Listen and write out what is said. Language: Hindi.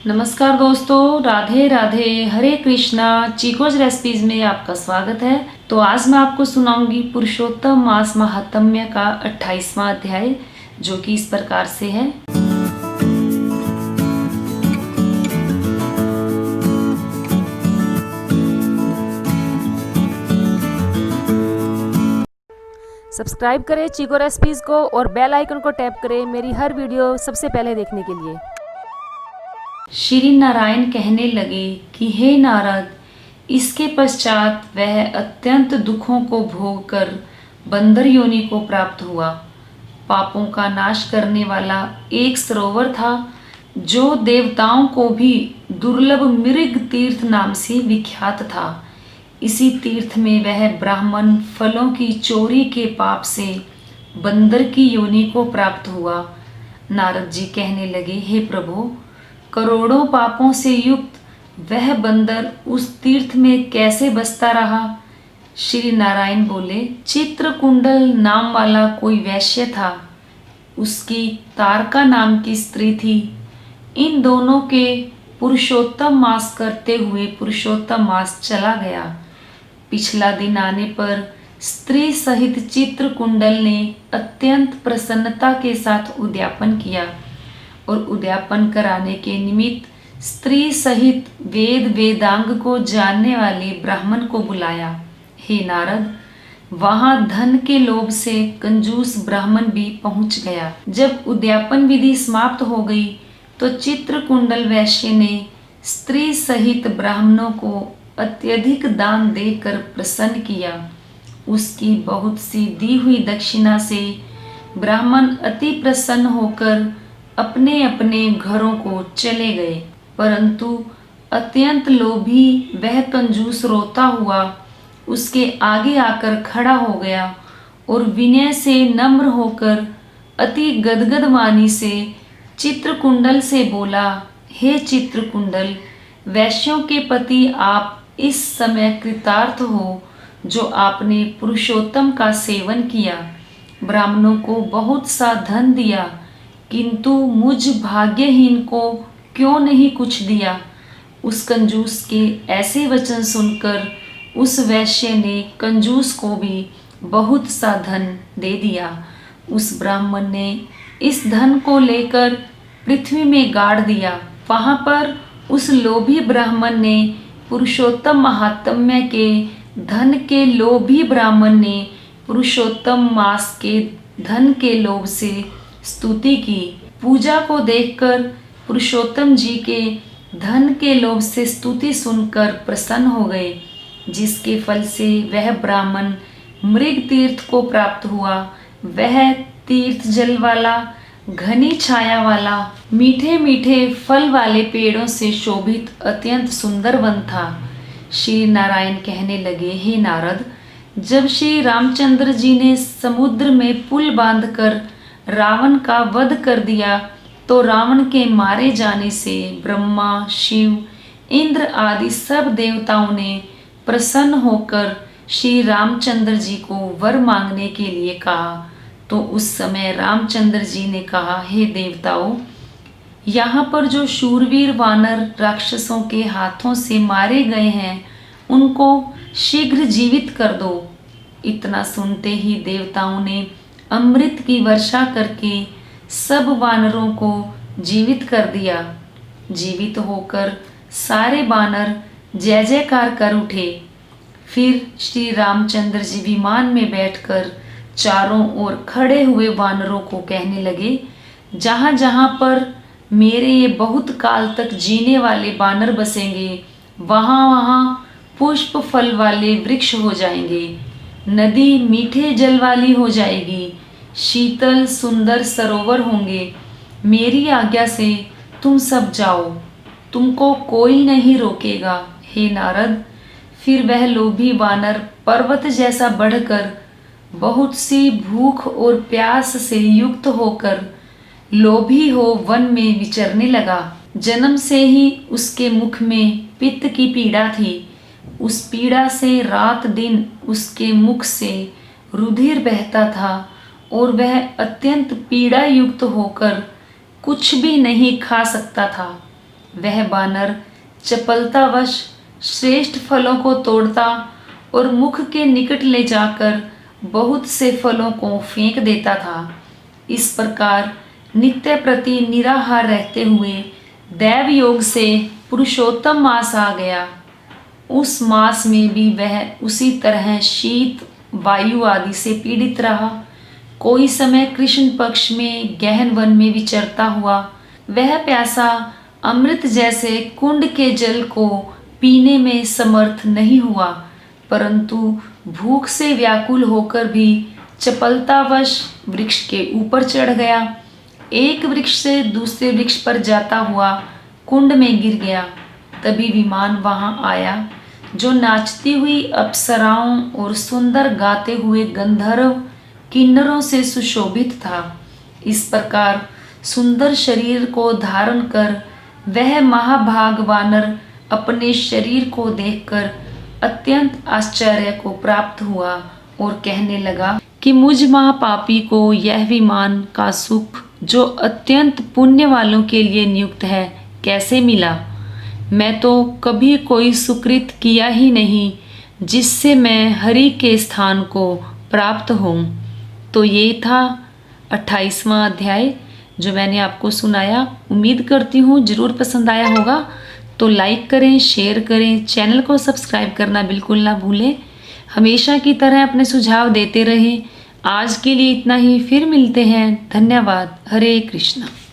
नमस्कार दोस्तों, राधे राधे, हरे कृष्णा। चीकोज रेसिपीज में आपका स्वागत है। तो आज मैं आपको सुनाऊंगी पुरुषोत्तम मास महात्म्य का 28वां अध्याय, जो कि इस प्रकार से है। सब्सक्राइब करें चीको रेसिपीज़ को और बेल आइकन को टैप करें मेरी हर वीडियो सबसे पहले देखने के लिए। श्री नारायण कहने लगे कि हे नारद, इसके पश्चात वह अत्यंत दुखों को भोग कर बंदर योनि को प्राप्त हुआ। पापों का नाश करने वाला एक सरोवर था, जो देवताओं को भी दुर्लभ मृग तीर्थ नाम से विख्यात था। इसी तीर्थ में वह ब्राह्मण फलों की चोरी के पाप से बंदर की योनि को प्राप्त हुआ। नारद जी कहने लगे, हे प्रभु, करोड़ों पापों से युक्त वह बंदर उस तीर्थ में कैसे बसता रहा? श्री नारायण बोले, चित्रकुंडल नाम वाला कोई वैश्य था, उसकी तारका नाम की स्त्री थी। इन दोनों के पुरुषोत्तम मास करते हुए पुरुषोत्तम मास चला गया। पिछला दिन आने पर स्त्री सहित चित्रकुंडल ने अत्यंत प्रसन्नता के साथ उद्यापन किया और उद्यापन कराने के निमित्त स्त्री सहित वेद वेदांग को जानने वाले ब्राह्मण को बुलाया। हे नारद, वहां धन के लोभ से कंजूस ब्राह्मण भी पहुंच गया। जब उद्यापन विधि समाप्त हो गई तो चित्रकुंडल वैश्य ने स्त्री सहित ब्राह्मणों को अत्यधिक दान देकर प्रसन्न किया। उसकी बहुत सी दी हुई दक्षिणा से ब्राह्मण अति प्रसन्न होकर अपने अपने घरों को चले गए। परंतु अत्यंत लोभी वह कंजूस रोता हुआ उसके आगे आकर खड़ा हो गया और विनय से नम्र होकर अति गदगद वाणी से चित्रकुंडल से बोला, हे चित्रकुंडल, वैश्यों के पति आप इस समय कृतार्थ हो, जो आपने पुरुषोत्तम का सेवन किया, ब्राह्मणों को बहुत सा धन दिया, किंतु मुझ भाग्यहीन को क्यों नहीं कुछ दिया? उस कंजूस के ऐसे वचन सुनकर उस वैश्य ने कंजूस को भी बहुत सा धन दे दिया। उस ब्राह्मण ने इस धन को लेकर पृथ्वी में गाड़ दिया। वहां पर उस लोभी ब्राह्मण ने पुरुषोत्तम महात्म्य के धन के लोभी ब्राह्मण ने पुरुषोत्तम मास के धन के लोभ से स्तुति की। पूजा को देखकर पुरुषोत्तम जी के धन के लोभ से स्तुति सुनकर प्रसन्न हो गए, जिसके फल से वह ब्राह्मण मृग तीर्थ को प्राप्त हुआ। वह तीर्थ जल वाला, घनी छाया वाला, मीठे मीठे फल वाले पेड़ों से शोभित अत्यंत सुंदर वन था। श्री नारायण कहने लगे, हे नारद, जब श्री रामचंद्र जी ने समुद्र में पुल बांधकर रावण का वध कर दिया, तो रावण के मारे जाने से ब्रह्मा, शिव, इंद्र आदि सब देवताओं ने प्रसन्न होकर श्री रामचंद्र जी को वर मांगने के लिए कहा। तो उस समय रामचंद्र जी ने कहा, हे देवताओं, यहाँ पर जो शूरवीर वानर राक्षसों के हाथों से मारे गए हैं, उनको शीघ्र जीवित कर दो। इतना सुनते ही देवताओं ने अमृत की वर्षा करके सब वानरों को जीवित कर दिया। जीवित होकर सारे वानर जय जयकार कर उठे। फिर श्री रामचंद्र जी विमान में बैठकर चारों ओर खड़े हुए वानरों को कहने लगे, जहाँ जहाँ पर मेरे ये बहुत काल तक जीने वाले वानर बसेंगे, वहाँ वहाँ पुष्प फल वाले वृक्ष हो जाएंगे, नदी मीठे जल वाली हो जाएगी, शीतल सुंदर सरोवर होंगे। मेरी आज्ञा से तुम सब जाओ, तुमको कोई नहीं रोकेगा। हे नारद, फिर वह लोभी वानर पर्वत जैसा बढ़कर बहुत सी भूख और प्यास से युक्त होकर लोभी हो वन में विचरने लगा। जन्म से ही उसके मुख में पित्त की पीड़ा थी। उस पीड़ा से रात दिन उसके मुख से रुधिर बहता था और वह अत्यंत पीड़ा युक्त होकर कुछ भी नहीं खा सकता था। वह बानर चपलतावश श्रेष्ठ फलों को तोड़ता और मुख के निकट ले जाकर बहुत से फलों को फेंक देता था। इस प्रकार नित्य प्रति निराहार रहते हुए दैव योग से पुरुषोत्तम मास आ गया। उस मास में भी वह उसी तरह शीत वायु आदि से पीड़ित रहा। कोई समय कृष्ण पक्ष में गहन वन में विचरता हुआ वह प्यासा अमृत जैसे कुंड के जल को पीने में समर्थ नहीं हुआ, परंतु भूख से व्याकुल होकर भी चपलतावश वृक्ष के ऊपर चढ़ गया। एक वृक्ष से दूसरे वृक्ष पर जाता हुआ कुंड में गिर गया। तभी विमान वहां आया जो नाचती हुई अप्सराओं और सुंदर गाते हुए गंधर्व किन्नरों से सुशोभित था। इस प्रकार सुंदर शरीर को धारण कर वह महाभाग वानर अपने शरीर को देखकर अत्यंत आश्चर्य को प्राप्त हुआ और कहने लगा कि मुझ महापापी को यह विमान का सुख जो अत्यंत पुण्य वालों के लिए नियुक्त है कैसे मिला। मैं तो कभी कोई सुकृत किया ही नहीं जिससे मैं हरि के स्थान को प्राप्त हूँ। तो ये था 28वां अध्याय जो मैंने आपको सुनाया। उम्मीद करती हूँ ज़रूर पसंद आया होगा। तो लाइक करें, शेयर करें, चैनल को सब्सक्राइब करना बिल्कुल ना भूलें। हमेशा की तरह अपने सुझाव देते रहें। आज के लिए इतना ही, फिर मिलते हैं। धन्यवाद। हरे कृष्णा।